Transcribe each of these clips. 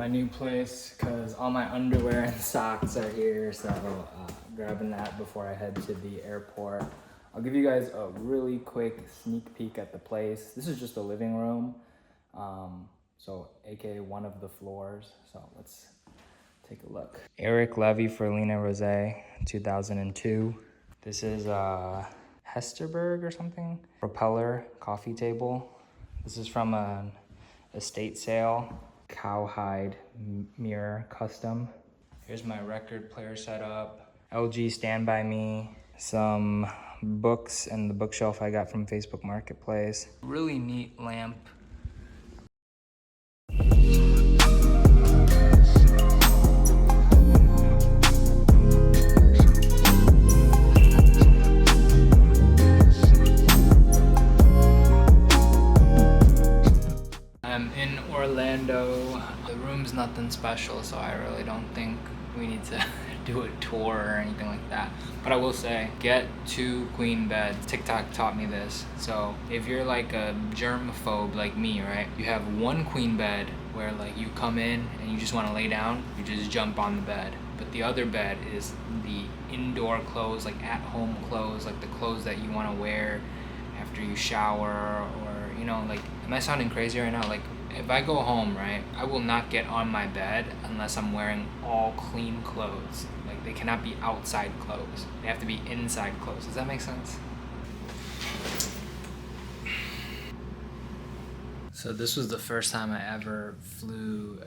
my new place because all my underwear and socks are here, so grabbing that before I head to the airport. I'll give you guys a really quick sneak peek at the place. This is just a living room, so aka one of the floors, so let's take a look. Eric Levy for Lena Rosé, 2002. This is Hesterberg or something. Propeller coffee table. This is from an estate sale. Cowhide mirror custom. Here's my record player setup. LG Stand By Me. Some books and the bookshelf I got from Facebook Marketplace. Really neat lamp. I'm in Orlando. The room's nothing special, so I really don't think we need to do a tour or anything like that. But I will say, get 2 queen beds. TikTok taught me this. So if you're like a germaphobe like me, right? You have 1 queen bed where like you come in and you just want to lay down, you just jump on the bed. But the other bed is the indoor clothes, like at-home clothes, like the clothes that you want to wear after you shower, or you know, like, am I sounding crazy right now? Like, if I go home, right, I will not get on my bed unless I'm wearing all clean clothes. Like, they cannot be outside clothes. They have to be inside clothes. Does that make sense? So this was the first time I ever flew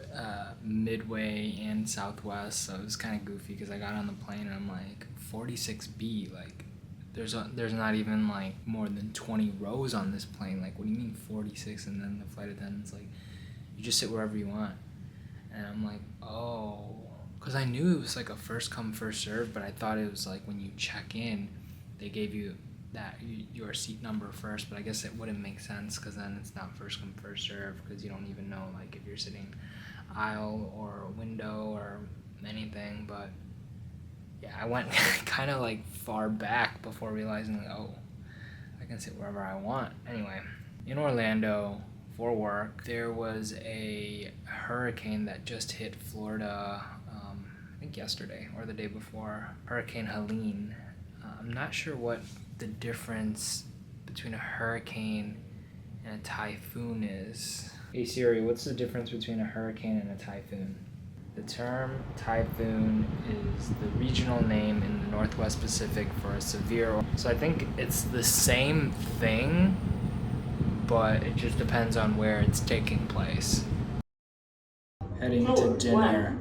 Midway and Southwest, so it was kind of goofy because I got on the plane and I'm like, 46B, like, there's not even like more than 20 rows on this plane. Like, what do you mean 46? And then the flight attendant's like, you just sit wherever you want. And I'm like, oh, because I knew it was like a first come first serve, but I thought it was like when you check in, they gave you your seat number first. But I guess it wouldn't make sense because then it's not first come first serve, because you don't even know like if you're sitting aisle or window or anything. But yeah, I went kind of like far back before realizing, like, oh, I can sit wherever I want. Anyway, in Orlando for work, there was a hurricane that just hit Florida, I think yesterday or the day before, Hurricane Helene. I'm not sure what the difference between a hurricane and a typhoon is. Hey Siri, what's the difference between a hurricane and a typhoon? The term typhoon is the regional name in the Northwest Pacific for a severe. So I think it's the same thing, but it just depends on where it's taking place. Heading to dinner.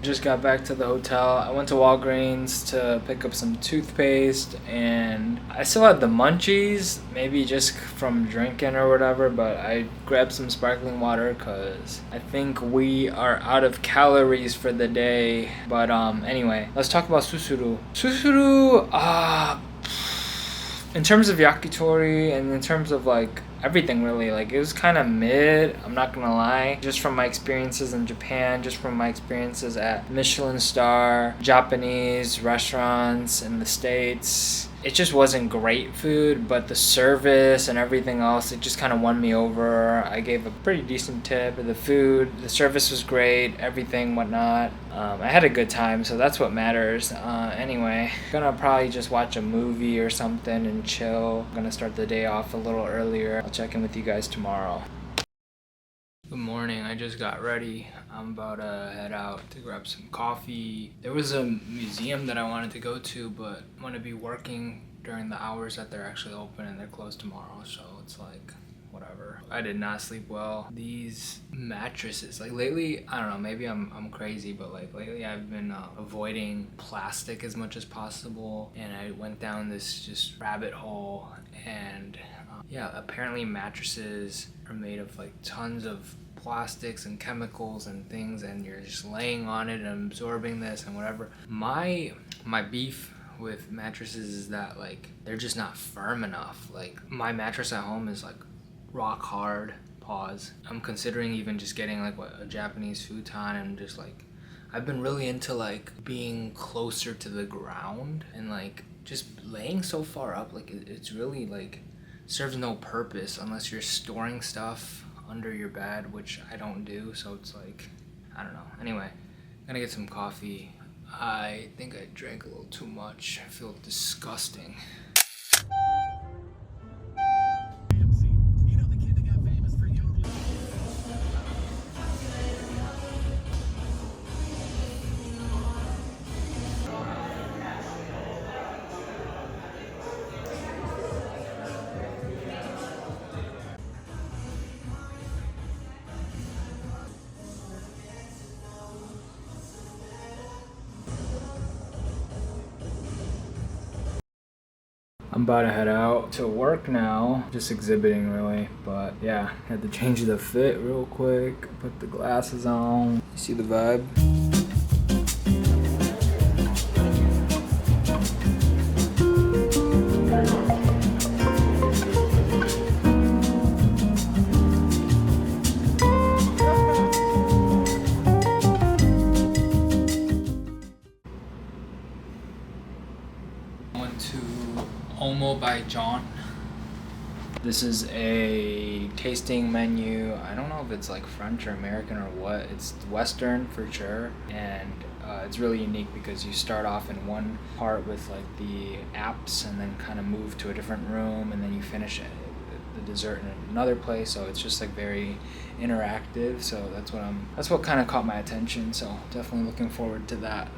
Just got back to the hotel. I went to Walgreens to pick up some toothpaste, and I still had the munchies, maybe just from drinking or whatever, but I grabbed some sparkling water because I think we are out of calories for the day. But anyway, let's talk about susuru. Susuru, in terms of yakitori and in terms of like everything really, like it was kind of mid, I'm not gonna lie. Just from my experiences in Japan, just from my experiences at Michelin star Japanese restaurants in the States, it just wasn't great food, but the service and everything else, it just kind of won me over. I gave a pretty decent tip. The service was great, everything, whatnot. I had a good time, so that's what matters. Anyway, gonna probably just watch a movie or something and chill. Gonna start the day off a little earlier. I'll check in with you guys tomorrow. Good morning, I just got ready. I'm about to head out to grab some coffee. There was a museum that I wanted to go to, but I'm gonna be working during the hours that they're actually open, and they're closed tomorrow, so it's like, whatever. I did not sleep well. These mattresses, like lately, I don't know, maybe I'm crazy, but like lately I've been avoiding plastic as much as possible, and I went down this just rabbit hole, and yeah, apparently mattresses are made of like tons of plastics and chemicals and things, and you're just laying on it and absorbing this and whatever. My beef with mattresses is that like they're just not firm enough. Like my mattress at home is like rock hard. Pause. I'm considering even just getting like a Japanese futon, and just like I've been really into like being closer to the ground, and like just laying so far up, like it's really like serves no purpose unless you're storing stuff under your bed, which I don't do. So it's like, I don't know. Anyway, I'm gonna get some coffee. I think I drank a little too much. I feel disgusting. I'm about to head out to work now, just exhibiting really, but yeah, had to change the fit real quick, put the glasses on. You see the vibe? 1 to Omo by Jian. This is a tasting menu. I don't know if it's like French or American or what. It's Western for sure, and it's really unique because you start off in one part with like the apps, and then kind of move to a different room, and then you finish the dessert in another place. So it's just like very interactive. So that's what kind of caught my attention. So definitely looking forward to that.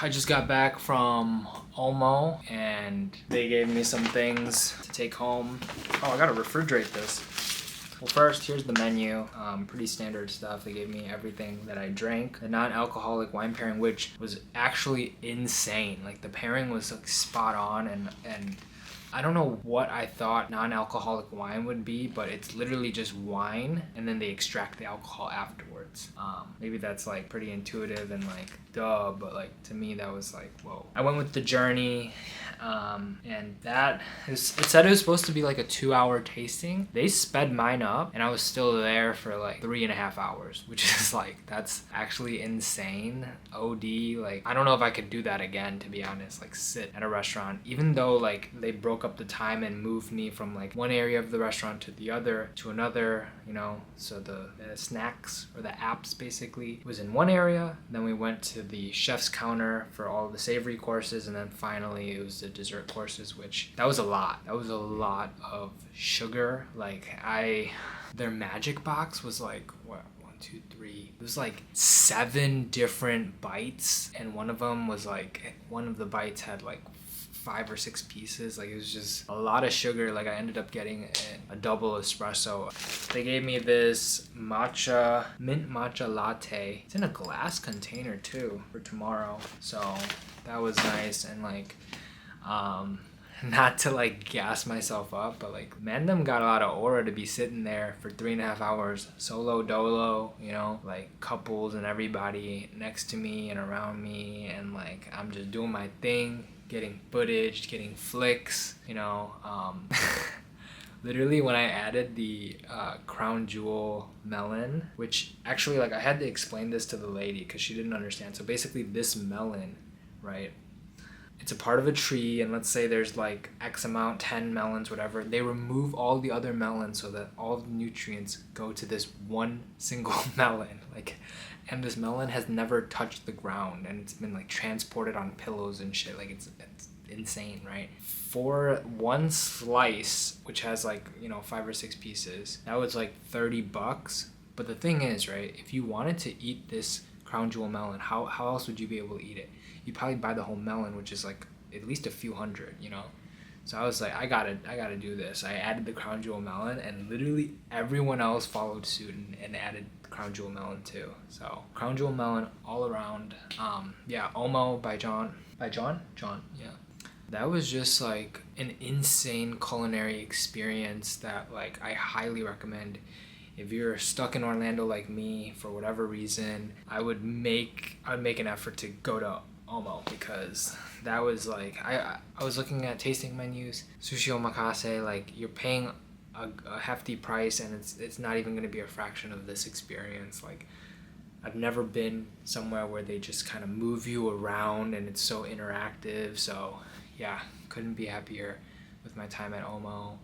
I just got back from Omo, and they gave me some things to take home. Oh, I gotta refrigerate this. Well, first, here's the menu. Pretty standard stuff. They gave me everything that I drank. The non-alcoholic wine pairing, which was actually insane. Like, the pairing was like spot on, and I don't know what I thought non-alcoholic wine would be, but it's literally just wine, and then they extract the alcohol afterwards. Maybe that's like pretty intuitive and like duh, but like to me that was like whoa. I went with the Journey, and it said it was supposed to be like a 2-hour tasting. They sped mine up, and I was still there for like 3.5 hours, which is like, that's actually insane. OD, like I don't know if I could do that again, to be honest. Like sit at a restaurant, even though like they broke up the time and moved me from like one area of the restaurant to the other to another, you know, so the snacks or the apps basically was in one area. Then we went to the chef's counter for all the savory courses, and then finally it was the dessert courses, which that was a lot of sugar. Like their magic box was like what, 1, 2, 3, it was like 7 different bites, and one of the bites had like 5 or 6 pieces. Like it was just a lot of sugar. Like I ended up getting a double espresso. They gave me this mint matcha latte. It's in a glass container too for tomorrow, so that was nice. And like not to like gas myself up, but like man them got a lot of aura to be sitting there for 3.5 hours solo dolo, you know, like couples and everybody next to me and around me, and like I'm just doing my thing, getting footage, getting flicks, you know. Literally when I added the crown jewel melon, which actually like I had to explain this to the lady because she didn't understand. So basically this melon, right, it's a part of a tree, and let's say there's like X amount, 10 melons, whatever. They remove all the other melons so that all the nutrients go to this one single melon. Like, and this melon has never touched the ground, and it's been like transported on pillows and shit. Like it's insane, right? For one slice, which has like, you know, 5 or 6 pieces, that was like $30. But the thing is, right, if you wanted to eat this crown jewel melon, how else would you be able to eat it? You probably buy the whole melon, which is like at least a few hundred, you know. So I was like, I gotta do this. I added the crown jewel melon, and literally everyone else followed suit and added crown jewel melon too. So crown jewel melon all around. Yeah, Omo by John, yeah. That was just like an insane culinary experience that like I highly recommend. If you're stuck in Orlando like me for whatever reason, I would make an effort to go to Omo, because that was like I was looking at tasting menus, sushi omakase, like you're paying a hefty price, and it's not even going to be a fraction of this experience. Like I've never been somewhere where they just kind of move you around and it's so interactive. So yeah, couldn't be happier with my time at Omo.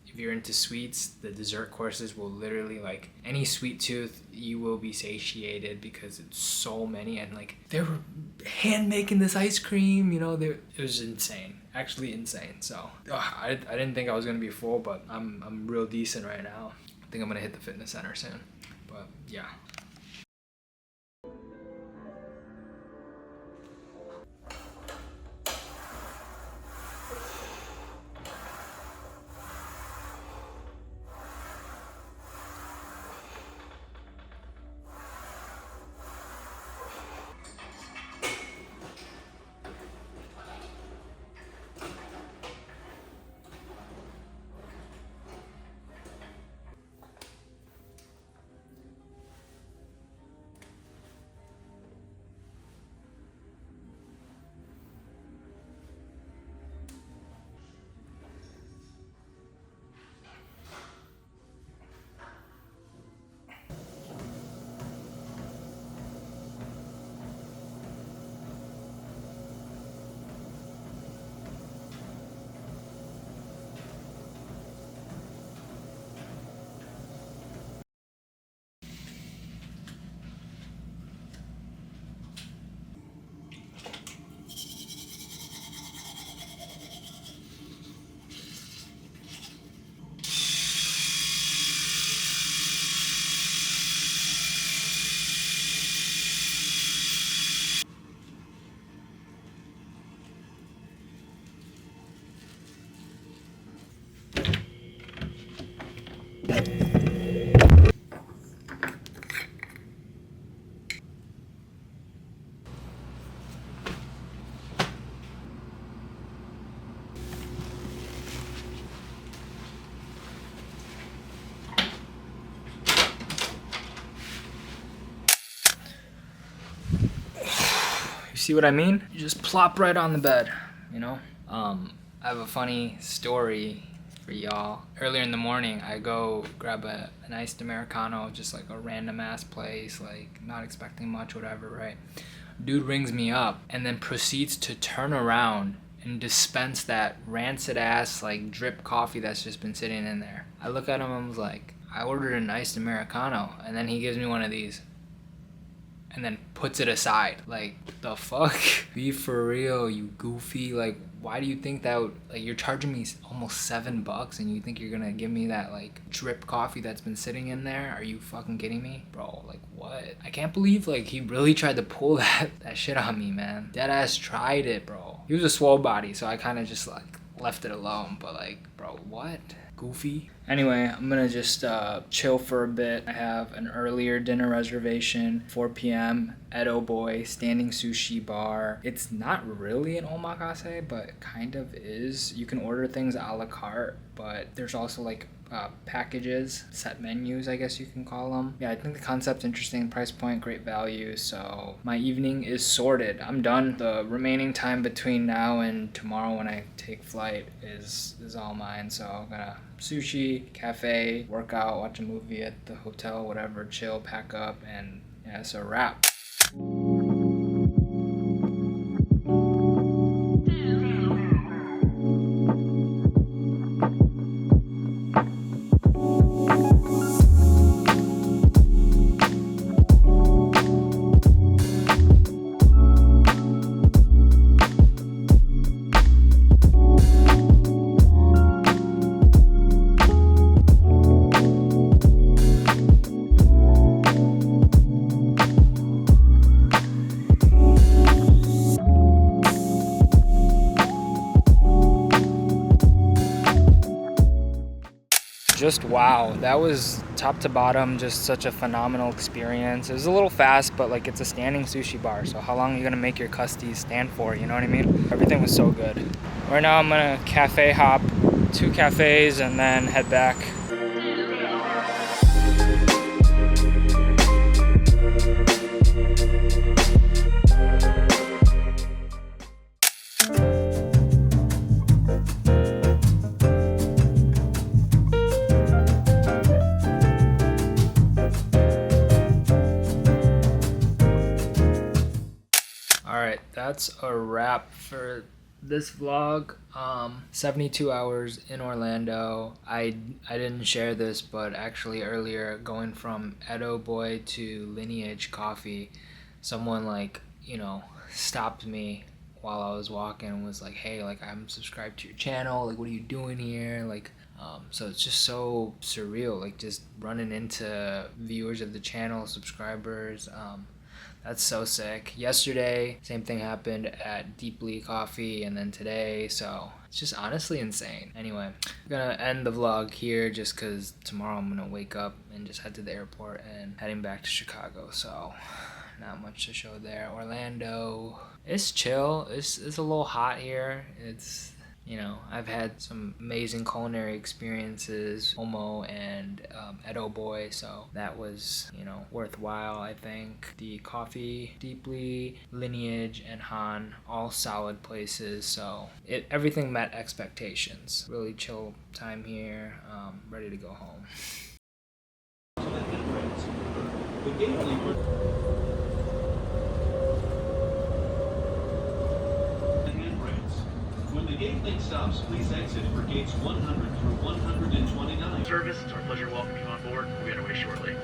If you're into sweets, the dessert courses will literally, like, any sweet tooth, you will be satiated because it's so many, and like they were hand making this ice cream, you know. It was insane, actually insane. So I didn't think I was gonna be full, but I'm real decent right now. I think I'm gonna hit the fitness center soon. But yeah. See what I mean? You just plop right on the bed, you know? I have a funny story for y'all. Earlier in the morning, I go grab a iced Americano, just like a random ass place, like not expecting much, whatever, right? Dude rings me up and then proceeds to turn around and dispense that rancid ass like drip coffee that's just been sitting in there. I look at him and was like, I ordered an iced Americano, and then he gives me one of these and then puts it aside. Like, the fuck? Be for real, you goofy. Like, why do you think that would, like, you're charging me almost $7 and you think you're gonna give me that like drip coffee that's been sitting in there? Are you fucking kidding me? Bro, like, what? I can't believe like he really tried to pull that shit on me, man. Deadass tried it, bro. He was a swole body, so I kind of just like left it alone, but like, bro, what? goofy. Anyway, I'm gonna just chill for a bit. I have an earlier dinner reservation, 4 p.m. at Oh Boy Standing Sushi Bar. It's not really an omakase, but kind of is. You can order things a la carte, but there's also like packages, set menus, I guess you can call them. Yeah, I think the concept's interesting, price point, great value. So my evening is sorted. I'm done. The remaining time between now and tomorrow when I take flight is all mine. So I'm gonna sushi, cafe, work out, watch a movie at the hotel, whatever, chill, pack up, and yeah, it's a wrap. Just wow, that was top to bottom just such a phenomenal experience. It was a little fast, but like it's a standing sushi bar, so how long are you gonna make your custies stand for, you know what I mean? Everything was so good. Right now I'm gonna cafe hop 2 cafes and then head back. Alright, that's a wrap for this vlog. 72 hours in Orlando. I didn't share this, but actually earlier going from Edo Boy to Lineage Coffee, someone like, you know, stopped me while I was walking and was like, hey, like I'm subscribed to your channel, like what are you doing here? Like so it's just so surreal, like just running into viewers of the channel, subscribers. That's so sick. Yesterday, same thing happened at Deeply Coffee, and then today, so it's just honestly insane. Anyway, I'm gonna end the vlog here just because tomorrow I'm gonna wake up and just head to the airport and heading back to Chicago, so not much to show there. Orlando, it's chill. It's a little hot here. It's, you know, I've had some amazing culinary experiences, Omo and Edo Boy, so that was, you know, worthwhile, I think. The Coffee, Deeply, Lineage, and Han, all solid places, so everything met expectations. Really chill time here, ready to go home. When the gate link stops, please exit for gates 100 through 129. Service, it's our pleasure welcoming you on board. We'll be underway shortly.